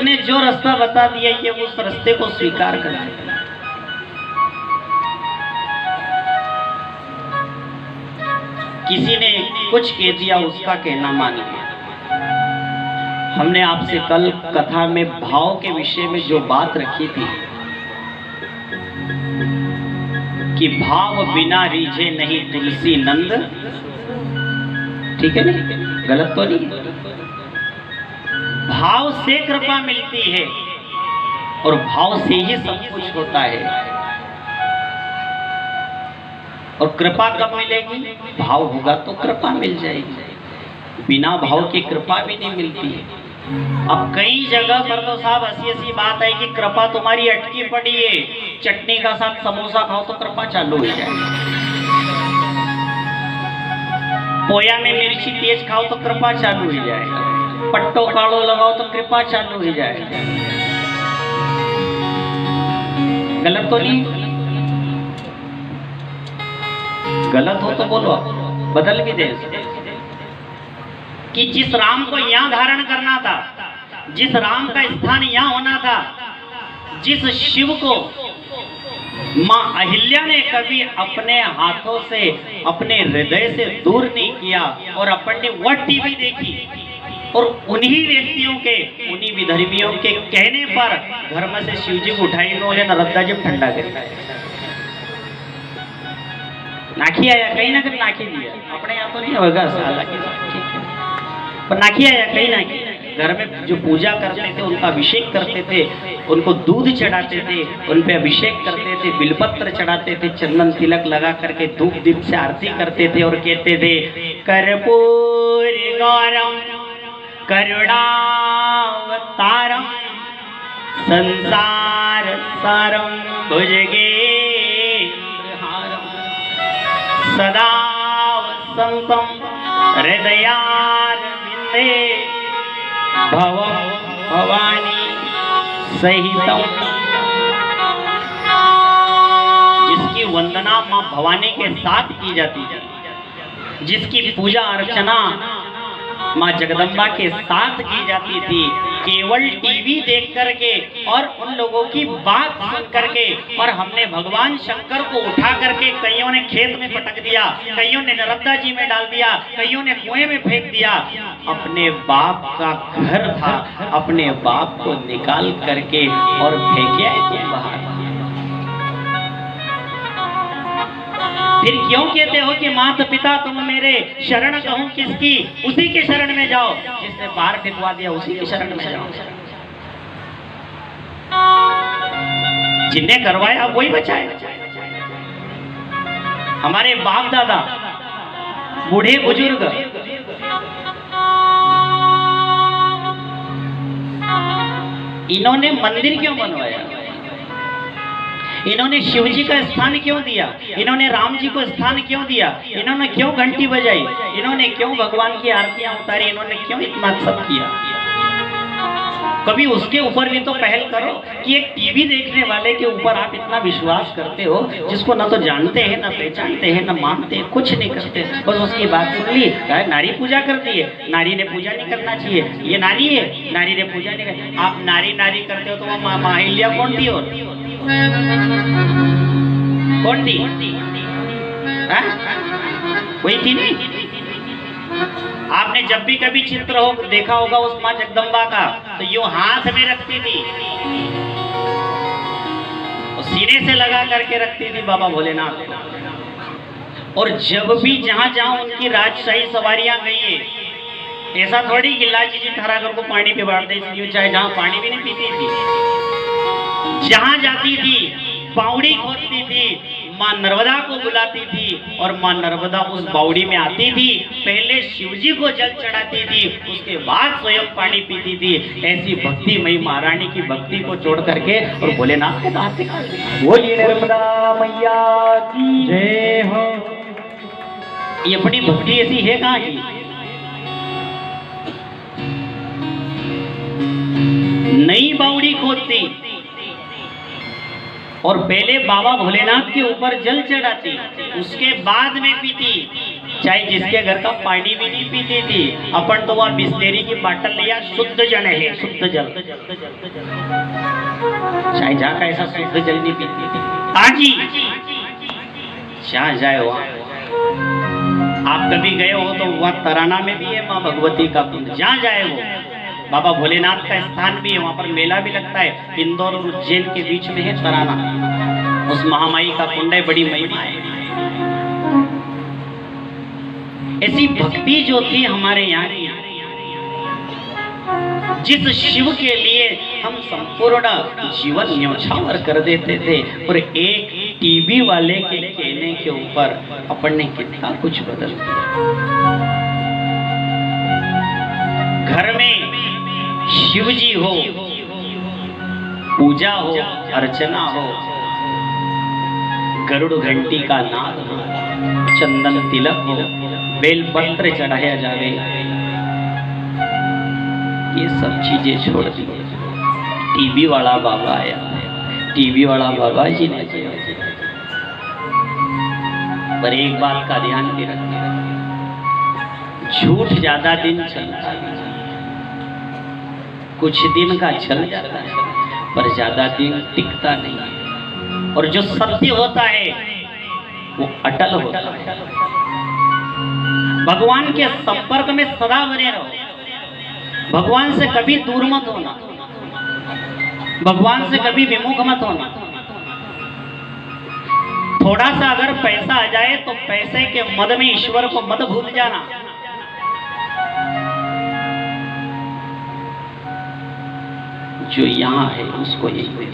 ने जो रास्ता बता दिया कि उस रास्ते को स्वीकार करना। किसी ने कुछ कह दिया, उसका कहना मान लिया। हमने आपसे कल कथा में भाव के विषय में जो बात रखी थी कि भाव बिना रीझे नहीं तुलसी नंद, ठीक है नहीं, गलत तो नहीं। भाव से कृपा मिलती है और भाव से ही सब कुछ होता है। और कृपा कब मिलेगी? भाव होगा तो कृपा मिल जाएगी, बिना भाव की कृपा भी नहीं मिलती है। अब कई जगह पर तो साहब ऐसी बात है कि कृपा तुम्हारी अटकी पड़ी है, चटनी का साथ समोसा खाओ तो कृपा चालू हो जाएगी, पोया में मिर्ची तेज खाओ तो कृपा चालू हो जाएगा, पट्टो काड़ो लगाओ तो कृपा चालू हो जाएगा। गलत तो नहीं? गलत हो तो बोलो, बदल भी दे कि जिस राम को यहाँ धारण करना था, जिस राम का स्थान यहाँ होना था, जिस शिव को माँ अहिल्या ने कभी अपने हाथों से, अपने हृदय से दूर नहीं किया, और अपन ने वह टीवी देखी और उन्हीं व्यक्तियों के, उन्हीं विधर्मियों के कहने पर घर में से शिव जी को उठाई बोले नर्मदा जी ठंडा करता है। नाखी आया कहीं ना कहीं, नाखी दिया अपने यहाँ तो नहीं होगा पर नाखी आया कहीं ना कहीं। घर में जो पूजा करते थे उनका अभिषेक करते थे, उनको दूध चढ़ाते थे, उन पे अभिषेक करते थे, बिलपत्र चढ़ाते थे, चंदन तिलक लगा करके धूप दीप से आरती करते थे और कहते थे कर्पूर गौरम करुणावतारम संसार सारम भुजगेन्द्रहारम सदा वसंतम हृदयारविंदे भवं भवानी सहितम। जिसकी वंदना मां भवानी के साथ की जाती है, जिसकी पूजा अर्चना मां जगदम्बा के साथ की जाती थी, केवल टीवी देख करके और उन लोगों की बात सुन करके। और हमने भगवान शंकर को उठा करके कईयों ने खेत में पटक दिया, कईयों ने नर्मदा जी में डाल दिया, कईयों ने कुएं में फेंक दिया। अपने बाप का घर था, अपने बाप को निकाल करके और फेंकिया तुम बाहर। फिर क्यों कहते हो कि माता पिता तुम मेरे, शरण कहूं किसकी, उसी के शरण में जाओ, जिसने बाहर फेंकवा दिया उसी के शरण में जाओ। जिनने करवाया वही बचाए। हमारे बाप दादा, बूढ़े बुजुर्ग, इन्होंने मंदिर क्यों बनवाया? इन्होंने शिव जी का स्थान क्यों दिया? इन्होंने राम जी को स्थान क्यों दिया? इन्होंने क्यों घंटी बजाई? इन्होंने क्यों भगवान की आरतियां उतारी? इन्होंने क्यों इतना सब किया? कभी उसके ऊपर भी तो पहल करो कि एक टीवी देखने वाले के ऊपर आप इतना विश्वास करते हो, जिसको ना तो जानते हैं, ना पहचानते हैं, ना मानते हैं, कुछ नहीं करते, बस उसकी बात सुन ली, नारी पूजा करती है, नारी ने पूजा नहीं करना चाहिए, ये नारी है, नारी ने पूजा नहीं करनी। आप नारी नारी करते हो तो वह माँ अहिल्या कौन थी? और कौन थी? वही थी नहीं? आपने जब भी कभी चित्र हो देखा होगा उस मां जगदम्बा का, तो यूं हाथ में रखती थी, सीने से लगा करके रखती थी बाबा भोलेनाथ को। और जब भी जहां जहां उनकी राजशाही सवारियां गई है, ऐसा थोड़ी गिल्ला जी ठहराकर को पानी पे बांट दे, चाहे जहां पानी भी नहीं पीती थी, जहां जाती थी बावड़ी खोदती थी, मां नर्मदा को बुलाती थी और मां नर्मदा उस बावड़ी में आती थी, पहले शिवजी को जल चढ़ाती थी, उसके बाद स्वयं पानी पीती थी। ऐसी भक्तिमयी महारानी की भक्ति को जोड़ करके और भोलेनाथ के हाथ दिखा दिया। बोलिए नर्मदा मैया की जय हो। ये अपनी भक्ति ऐसी है कहाँ की? नई बावड़ी खोदती और पहले बाबा भोलेनाथ के ऊपर जल चढ़ाती, उसके बाद में पीती। चाहे जिसके घर का पानी भी नहीं पीती थी, अपन तो वह बिस्लेरी की बाटल लिया, शुद्ध जल है, शुद्ध जल। चाहे जहाँ का ऐसा शुद्ध जल नहीं पीती थी, आज ही जहाँ जाए वहाँ। आप कभी गए हो तो वह तराना में भी है माँ भगवती का कुंड, जहाँ जाए वो बाबा भोलेनाथ का स्थान भी है, वहाँ पर मेला भी लगता है। इंदौर और उज्जैन के बीच में है तराना, उस महामाई का कुंड है, बड़ी महिमा है। ऐसी भक्ति जो थी हमारे यहाँ की, जिस शिव के लिए हम संपूर्ण जीवन न्यौछावर कर देते थे, और एक टीवी वाले के कहने के ऊपर अपन ने कितना कुछ बदल दिया। घर में शिव जी हो, पूजा हो, अर्चना हो, गरुड़ घंटी का नाद हो, चंदन तिलक हो, बेलपत्र चढ़ाया जावे, ये सब चीजें छोड़ दी। टीवी वाला बाबा आया, टीवी वाला बाबा जी ने पर एक बात का ध्यान भी रखना, झूठ ज्यादा दिन चलता है, कुछ दिन का चल जाता है पर ज्यादा दिन टिकता नहीं है। और जो सत्य होता है वो अटल होता है। भगवान के संपर्क में सदा बने रहो, भगवान से कभी दूर मत होना, भगवान से कभी विमुख मत होना। थोड़ा सा अगर पैसा आ जाए तो पैसे के मद में ईश्वर को मत भूल जाना। जो यहाँ है उसको यही